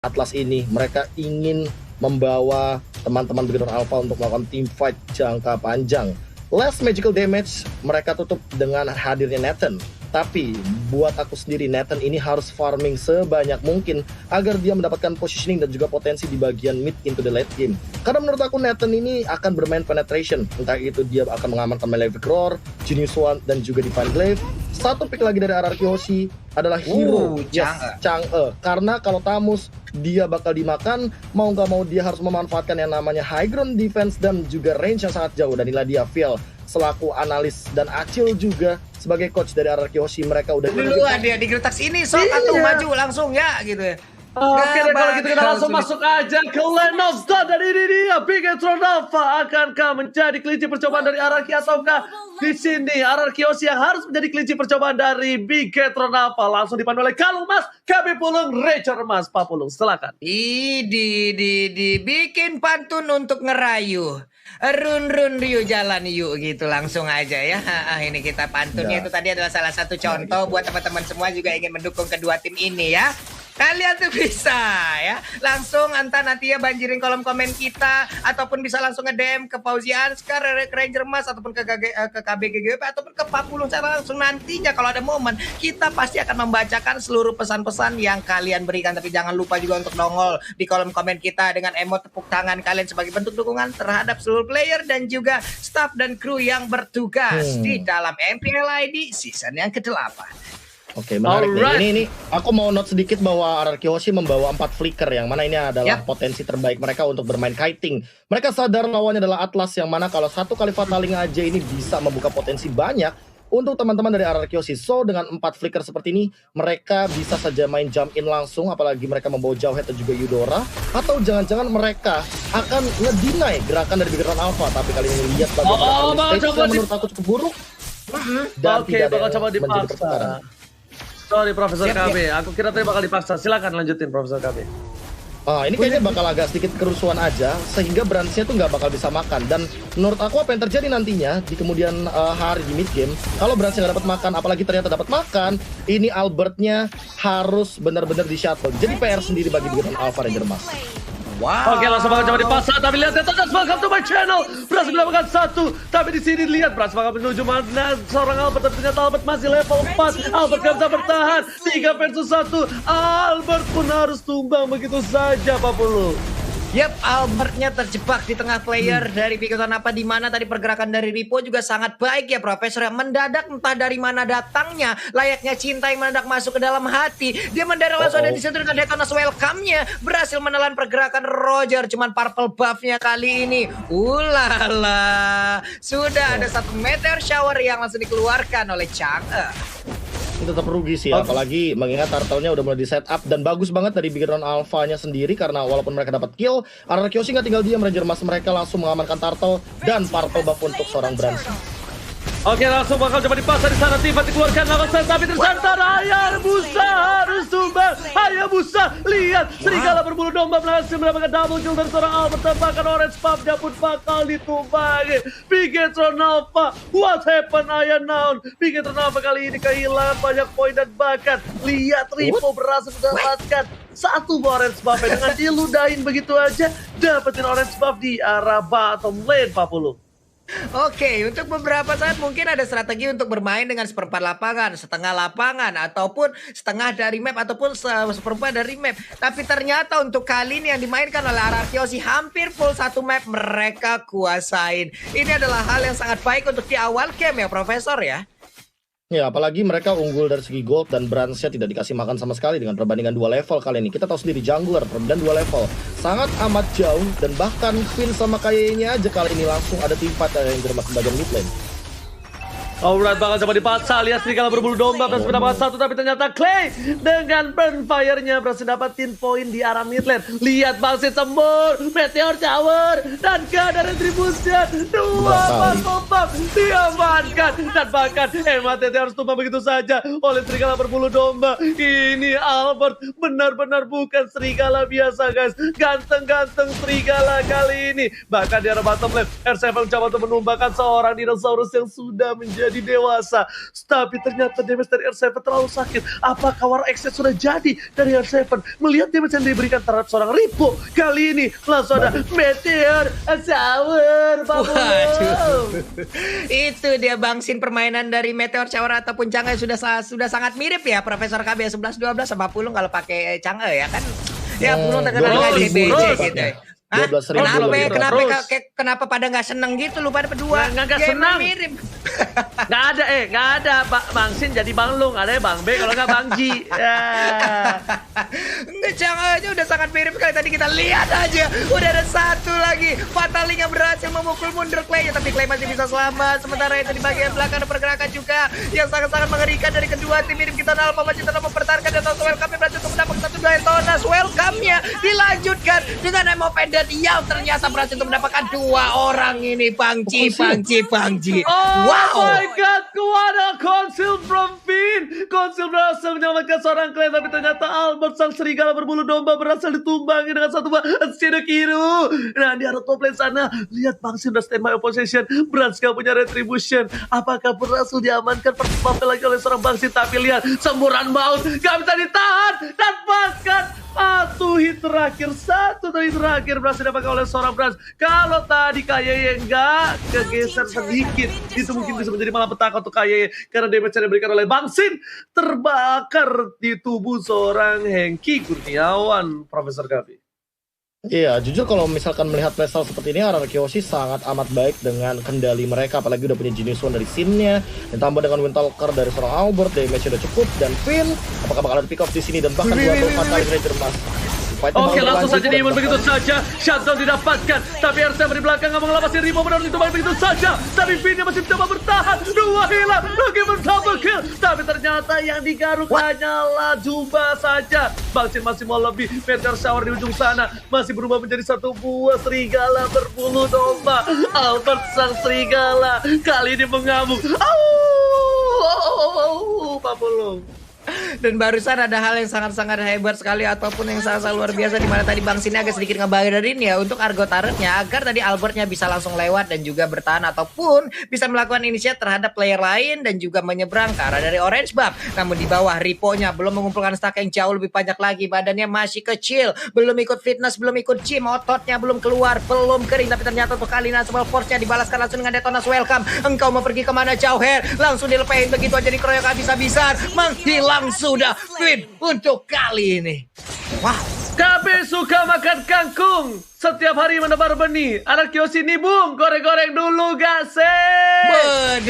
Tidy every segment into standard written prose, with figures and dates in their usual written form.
Atlas ini. Mereka ingin membawa teman-teman Beginner Alpha untuk melakukan team fight jangka panjang. Last magical damage mereka tutup dengan hadirnya Nathan. Tapi buat aku sendiri, Nathan ini harus farming sebanyak mungkin agar dia mendapatkan positioning dan juga potensi di bagian mid into the late game. Karena menurut aku Nathan ini akan bermain penetration. Entah itu dia akan mengamankan Malefic Roar, Genius One, dan juga Divine Glaive. Satu pick lagi dari RRQ Hoshi adalah hero, Chang'e. Karena kalau Tamus dia bakal dimakan, mau nggak mau dia harus memanfaatkan yang namanya high ground defense dan juga range yang sangat jauh. Dan inilah dia Phil selaku analis dan Acil juga sebagai coach dari RRQ Hoshi. Mereka udah duluan dia digretak sini, sok atau maju langsung ya gitu ya. Oke, kalau gitu kita langsung masuk aja ke Land of Stone. Dan ini dia Bigetron Alpha. Akankah menjadi kelinci percobaan dari RRQ ataukah di sini RRQ Hoshi yang harus menjadi kelinci percobaan dari Bigetron Alpha? Langsung dipandu oleh Kalung Mas, KB Pulung, Ranger Mas, Pak Pulung, silakan. Dibikin pantun untuk ngerayu. Run yuk jalan yuk gitu langsung aja ya. Ini kita pantunnya itu tadi adalah salah satu contoh buat teman-teman semua juga ingin mendukung kedua tim ini ya. Kalian tuh bisa ya langsung entah nanti ya banjirin kolom komen kita ataupun bisa langsung nge-DM ke Fauzi Anskar, Ranger Mas ataupun ke KBGGP ataupun ke Pak Pulung secara langsung. Nantinya kalau ada momen kita pasti akan membacakan seluruh pesan-pesan yang kalian berikan. Tapi jangan lupa juga untuk nongol di kolom komen kita dengan emot tepuk tangan kalian sebagai bentuk dukungan terhadap seluruh player dan juga staff dan kru yang bertugas di dalam MPL ID season yang ke-8. Oke, menarik nih. Ini aku mau note sedikit bahwa RRQ Hoshi membawa 4 flicker yang mana ini adalah potensi terbaik mereka untuk bermain kiting. Mereka sadar lawannya adalah Atlas yang mana kalau satu kali fataling aja ini bisa membuka potensi banyak untuk teman-teman dari RRQ Hoshi. So dengan 4 flicker seperti ini mereka bisa saja main jump in langsung, apalagi mereka membawa Jauhead dan juga Eudora, atau jangan-jangan mereka akan ngedinai gerakan dari Bigetron Alpha. Tapi kali ini lihat bagaimana stage yang menurut aku cukup buruk dan tidak ada yang menjadi pertukaran. Sorry Profesor KB, aku kira tadi bakal dipaksa. Silakan lanjutin Profesor KB. Ini kayaknya bakal agak sedikit kerusuhan aja sehingga Brandsnya tuh nggak bakal bisa makan. Dan menurut aku apa yang terjadi nantinya di kemudian hari di mid game, kalau Brandsnya nggak dapat makan, apalagi ternyata dapat makan, ini Albertnya harus benar-benar di shuttle. Jadi PR sendiri bagi Bigetron Alpha Ranger Mas. Wow. Oke, langsung bakal coba dipasang, tapi lihat ya, welcome to my channel. Berhasil mendapatkan 1, tapi di sini lihat berhasil bakal menuju mana seorang Albert, tapi ternyata Albert masih level 4. Albert gak bisa bertahan, 3 versus 1. Albert pun harus tumbang begitu saja, Pak Pulu. Yap, Albertnya terjebak di tengah player dari Bigetron Alpha, di mana tadi pergerakan dari Ripo juga sangat baik ya Profesor. Yang mendadak entah dari mana datangnya, layaknya cinta yang mendadak masuk ke dalam hati. Dia mendadak langsung ada di situ dengan Detonas welcome-nya, berhasil menelan pergerakan Roger. Cuman purple buff-nya kali ini, ulala, sudah ada 1 meteor shower yang langsung dikeluarkan oleh Chang'e. Ini tetap rugi sih, apalagi mengingat turtle-nya udah mulai di setup dan bagus banget dari Bigetron Alpha-nya sendiri karena walaupun mereka dapat kill, RRQ Hoshi nggak tinggal diam, Ranger Mas mereka langsung mengamankan turtle dan purple buff untuk seorang Brands. Oke, langsung bakal coba dipasang di sana, Tifa dikeluarkan langsung, tapi ternyata Hayabusa harus tumbang. Hayabusa, lihat serigala berbulu domba berhasil mendapatkan double kill dari seorang Albert, bahkan orange puff-nya pun bakal ditumbangi. Bigetron Alpha, what happened Aya Naon? Bigetron Alpha kali ini kehilangan banyak poin dan bahkan lihat Ripo berhasil mendapatkan 1 orange buff dengan diludahin begitu aja, dapetin orange buff di arah bottom lane, Pak Pulu. Oke, untuk beberapa saat mungkin ada strategi untuk bermain dengan seperempat lapangan, setengah lapangan, ataupun setengah dari map, ataupun seperempat dari map. Tapi ternyata untuk kali ini yang dimainkan oleh RRQ Hoshi hampir full 1 map mereka kuasain. Ini adalah hal yang sangat baik untuk di awal game ya Profesor ya. Ya, apalagi mereka unggul dari segi gold dan Brandsnya tidak dikasih makan sama sekali dengan perbandingan 2 level kali ini. Kita tahu sendiri jungler perbedaan 2 level sangat amat jauh dan bahkan Finn sama kayaknya aja kali ini langsung ada tim fight yang bermain bagian mid lane. Alright, bakal coba dipasang, lihat serigala berbulu domba berhasil mendapatkan 1, tapi ternyata Clay dengan burn fire-nya berhasil dapatin poin di arah mid lane. Lihat bangsit sembur, meteor shower, dan gak ada retribution. 2 purple buff diamankan, dan bahkan MATT harus tumbang begitu saja oleh serigala berbulu domba. Ini Albert benar-benar bukan serigala biasa guys, ganteng-ganteng serigala kali ini. Bahkan di arah bottom lane, R7 mencoba untuk menumbangkan seorang dinosaurus yang sudah menjadi menjadi dewasa. Tapi ternyata damage dari R7 terlalu sakit. Apakah War Exchange sudah jadi dari R7? Melihat damage yang diberikan terhadap seorang Ripo, kali ini langsung ada Meteor Shower. Waduh. Itu dia Bang Sin, permainan dari Meteor Shower ataupun Chang'e sudah sangat mirip ya Profesor KB 11-12 sama Pulung kalau pakai Chang'e ya kan. Ya Pulung terkenal dengan CBC gitu. Hah? 12.000 Kenapa pada nggak seneng gitu lu pada berdua? Nggak Ya, senang. mirip. Nggak ada Bang Sin jadi Bang Lung, ada Bang B kalau nggak Bang Ji. Ya. Nggak, Chang'e aja udah sangat mirip kali tadi kita lihat aja. Udah ada satu lagi. Fataling yang berhasil memukul mundur Clay, tapi Clay masih bisa selamat. Sementara itu di bagian belakang ada pergerakan juga yang sangat-sangat mengerikan dari kedua tim. Mirip kita Alpha masih tetap mempertahankan dan langsung welcome berhasil untuk mendapatkan satu Daytonas. Welcome-nya dilanjutkan dengan Emo Pendant yang ternyata berhasil untuk mendapatkan dua orang ini. Bang Ji. Oh Wow. my god, kuada Conceal from Finn. Conceal berhasil menyelamatkan seorang Clay, tapi ternyata Albert sang serigala berbulu domba berhasil ditumbangi dengan satu buah Shidokiru. Nah, di arah top lane sana, lihat Bang Sin udah standby opposition. Brans gak punya retribution. Apakah berhasil diamankan pertama lagi oleh seorang Bang Sin? Tapi lihat, semburan maut gak bisa ditahan. Dan bahkan satu hit terakhir berhasil dapatkan oleh seorang Brans. Kalau tadi Kayeye nggak kegeser sedikit, itu mungkin bisa menjadi malapetaka untuk Kayeye, karena damage yang diberikan oleh Bang Sin terbakar di tubuh seorang Hengki Kurniawan, Profesor Gabi. Iya, jujur kalau misalkan melihat playstyle seperti ini, RRQ Yoshi sangat amat baik dengan kendali mereka, apalagi udah punya Genius One dari Sin-nya, ditambah dengan Windtalker dari seorang Albert, damage udah cukup, dan Finn, apakah bakal ada pick off di sini, dan bahkan dua Fatal Ranger Mas. Oke, langsung saja diimun begitu saja. Shutdown didapatkan, tapi RCM di belakang nggak mengelapasi Rimo, benar itu baik begitu saja. Tapi Finn masih mencoba bertahan, dua hilang, lagi double kill. Tapi ternyata yang digaruk hanyalah Juba saja. Bang Sin masih mau lebih. Meteor Shower di ujung sana masih berubah menjadi satu buah serigala berbulu domba. Albert sang serigala kali ini mengamuk. Papulung. Dan barusan ada hal yang sangat-sangat hebat sekali ataupun yang sangat luar biasa, di mana tadi Bang Sin agak sedikit ngebayarin ya untuk Argo turretnya agar tadi Albertnya bisa langsung lewat dan juga bertahan ataupun bisa melakukan initiate terhadap player lain dan juga menyeberang ke arah dari Orange Buff. Namun di bawah Ripo-nya belum mengumpulkan stack yang jauh lebih banyak lagi, badannya masih kecil, belum ikut fitness, belum ikut gym, ototnya belum keluar, belum kering, tapi ternyata untuk kali ini Unstoppable Force-nya dibalaskan langsung dengan Detonas Welcome. Engkau mau pergi kemana jauh Her? Langsung dilepehin begitu aja, dikeroyok habis-habisan, menghilang sudah Finn untuk kali ini. Wah, KB suka makan kangkung, setiap hari menebar benih. Anak Yoshi nih bung, goreng-goreng dulu gak sih?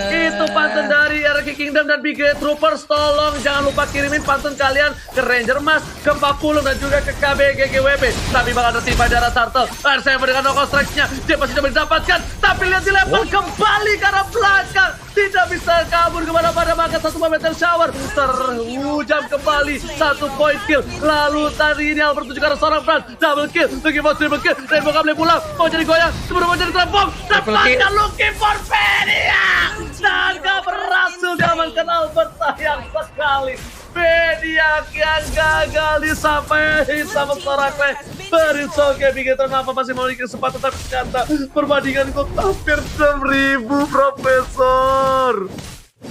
Itu pantun dari RRQ Kingdom dan Big Troopers. Tolong jangan lupa kirimin pantun kalian ke Ranger Mas, ke Papulung dan juga ke KB GGWB. Tapi bakal tertimpa darah Turtle. R7 dengan knockout strikes-nya, dia pasti sudah mendapatkan. Tapi lihat dilempar kembali ke arah belakang. Tidak bisa kabur kemana-mana, maka satu Meteor Shower terhujam kembali, satu point kill. Lalu tadi ini Albert juga ada seorang Brans, double kill, looking for triple kill. Rainbow gak boleh pulang, mau jadi goyang, sebelum mau jadi telepon, dapatkan looking for Fedia. Dan gak berhasil diamankan Albert, sayang sekali. Fedia yang gagal disampaikan sama seorang Clay. Berisoke Bigetron apa masih memiliki kesempatan, tapi ternyata perbandingan kok hampir 6.000 Profesor.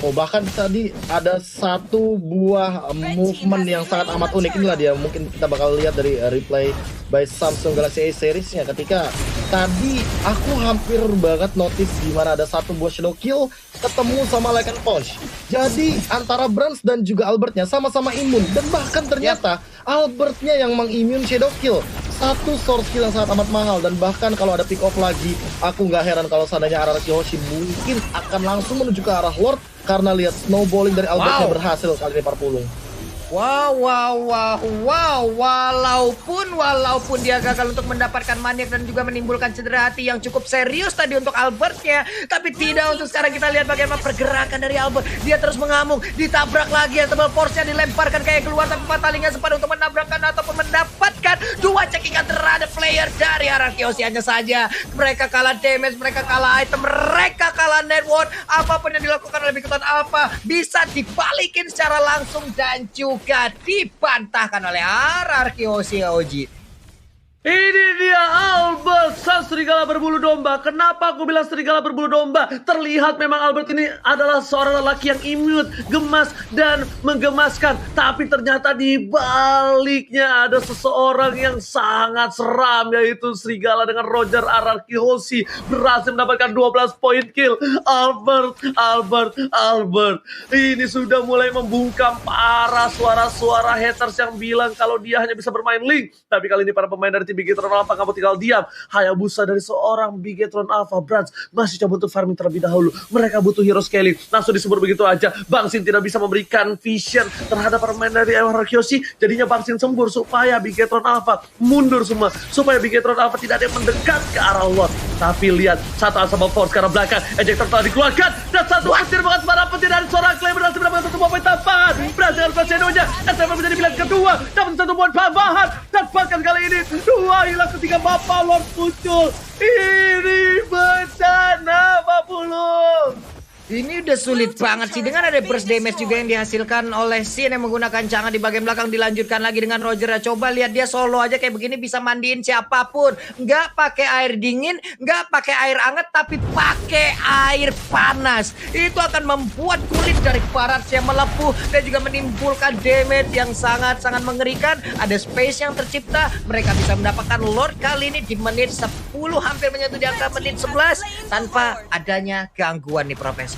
Oh, bahkan tadi ada satu buah movement yang sangat amat unik. Inilah dia, mungkin kita bakal lihat dari replay by Samsung Galaxy A series-nya, ketika tadi aku hampir banget notice di mana ada satu buah shadow kill ketemu sama Lycan Punch. Jadi antara Brans dan juga Albertnya sama-sama imun, dan bahkan ternyata Albertnya yang mengimun shadow kill. Satu source kill yang sangat amat mahal, dan bahkan kalau ada pick off lagi, aku nggak heran kalau seandainya RRQ Yoshi mungkin akan langsung menuju ke arah Lord, karena lihat snowballing dari Albertnya berhasil kali ini Parpulung. Wow, walaupun dia gagal untuk mendapatkan maniak dan juga menimbulkan cedera hati yang cukup serius tadi untuk Albertnya, tapi tidak untuk sekarang. Kita lihat bagaimana pergerakan dari Albert. Dia terus mengamuk, ditabrak lagi, Unstoppable Force-nya dilemparkan kayak keluar, tapi Fatalingnya sempat untuk menabrakkan ataupun mendapatkan dua cekingan terhadap player dari RRQ Yoshi. Hanya saja mereka kalah damage, mereka kalah item, mereka kalah network. Apapun yang dilakukan oleh Bigetron Alpha bisa dibalikin secara langsung dan juga dibantahkan oleh RRQ Yoshi. Ini dia Albert, sang serigala berbulu domba. Kenapa aku bilang serigala berbulu domba? Terlihat memang Albert ini adalah seorang lelaki yang imut, gemas, dan menggemaskan. Tapi ternyata di baliknya ada seseorang yang sangat seram, yaitu serigala dengan Roger Ararkiosi. Berhasil mendapatkan 12 poin kill. Albert. Ini sudah mulai membungkam parah suara-suara haters yang bilang kalau dia hanya bisa bermain Link. Tapi kali ini para pemain dari Bigetron Alpha kamu tinggal diam. Hayabusa dari seorang Bigetron Alpha Brands masih coba untuk farming terlebih dahulu. Mereka butuh hero scaling. Langsung disebut begitu aja. Bang Sin tidak bisa memberikan vision terhadap permainan dari Ararkiosi. Jadinya Bang Sin sembur supaya Bigetron Alpha mundur semua. Supaya Bigetron Alpha tidak ada yang mendekat ke arah Lord. Tapi lihat, satu Asable Force ke arah belakang. Ejector telah dikeluarkan. Dan satu petir banget para petir dari seorang Clay berhasil mendapatkan satu poin tambahan. Berhasil dengan Shadow-nya. SM menjadi pilihan kedua. Dapat satu poin tambahan. Dan bahkan kali ini dua hilang ketika Bapak Lord muncul. Ini bencana Pak Pulung. Ini udah sulit banget sih. Dengan ada burst damage juga yang dihasilkan oleh Sin yang menggunakan cangan di bagian belakang. Dilanjutkan lagi dengan Roger. Coba lihat dia solo aja kayak begini bisa mandiin siapapun. Nggak pakai air dingin, nggak pakai air hangat, tapi pakai air panas. Itu akan membuat kulit dari Parads yang melepuh dan juga menimbulkan damage yang sangat-sangat mengerikan. Ada space yang tercipta. Mereka bisa mendapatkan Lord kali ini di menit 10, hampir menyentuh di angka menit 11 tanpa adanya gangguan nih Profesor.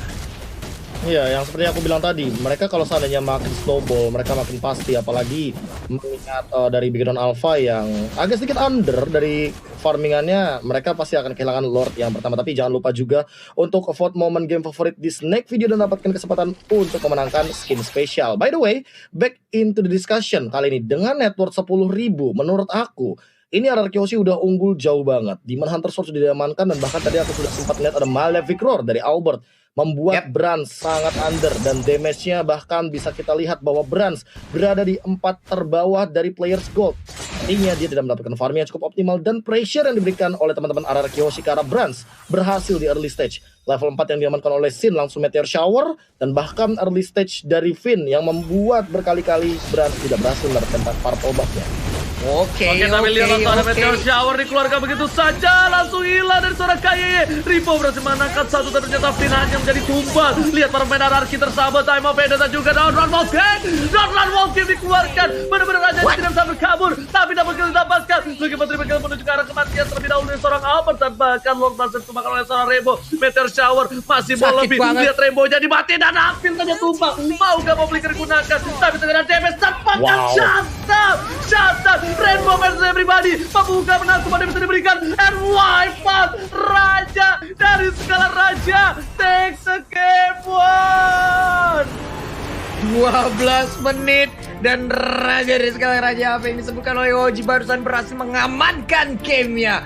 Iya, yang seperti aku bilang tadi, mereka kalau seandainya makin snowball, mereka makin pasti. Apalagi mengingat dari Bigetron Alpha yang agak sedikit under dari farmingannya, mereka pasti akan kehilangan Lord yang pertama. Tapi jangan lupa juga untuk vote momen game favorit di Snake Video dan dapatkan kesempatan untuk memenangkan skin spesial. By the way, back into the discussion kali ini dengan net worth 10.000, menurut aku ini Ararkiosi udah unggul jauh banget. Demon Hunter Sword sudah diamankan dan bahkan tadi aku sudah sempat lihat ada Malefic Roar dari Albert. Membuat Brands sangat under dan damage-nya bahkan bisa kita lihat bahwa Brands berada di 4 terbawah dari players gold. Artinya dia tidak mendapatkan farming yang cukup optimal dan pressure yang diberikan oleh teman-teman Ararkiosi ke arah Brands berhasil di early stage. Level 4 yang diamankan oleh Sin langsung Meteor Shower dan bahkan early stage dari Finn yang membuat berkali-kali Brands tidak berhasil mendapatkan part obatnya. Oke, tapi lihat langsung ada Meteor Shower dikeluarkan begitu saja, langsung hilang dari seorang KYY. Ripo berhasil menangkap satu dan ternyata Finn hanya menjadi tumbal. Lihat para pemain Anarki tersahabat, Time of Vendetta juga Downrun Wolfgang dikeluarkan. Benar-benar Raja tidak bisa berkabur, tapi dapat didapatkan. Lucky Patri bakal menuju ke arah kematian terlebih dahulu dari seorang Albert dan bahkan Lord Marcel dimakan oleh seorang Rainbow. Meteor Shower masih mau lebih. Lihat Rainbow jadi mati dan Afin saja tumbal. Mau gak mau Flicker digunakan, tapi terkena damage dapatkan shutdown. Rainbow versus everybody. Pembuka menang semua bisa diberikan. And wipe out Raja dari segala raja. Takes a game one. 12 menit dan Raja dari segala raja apa yang disebutkan oleh Oji barusan berhasil mengamankan gamenya.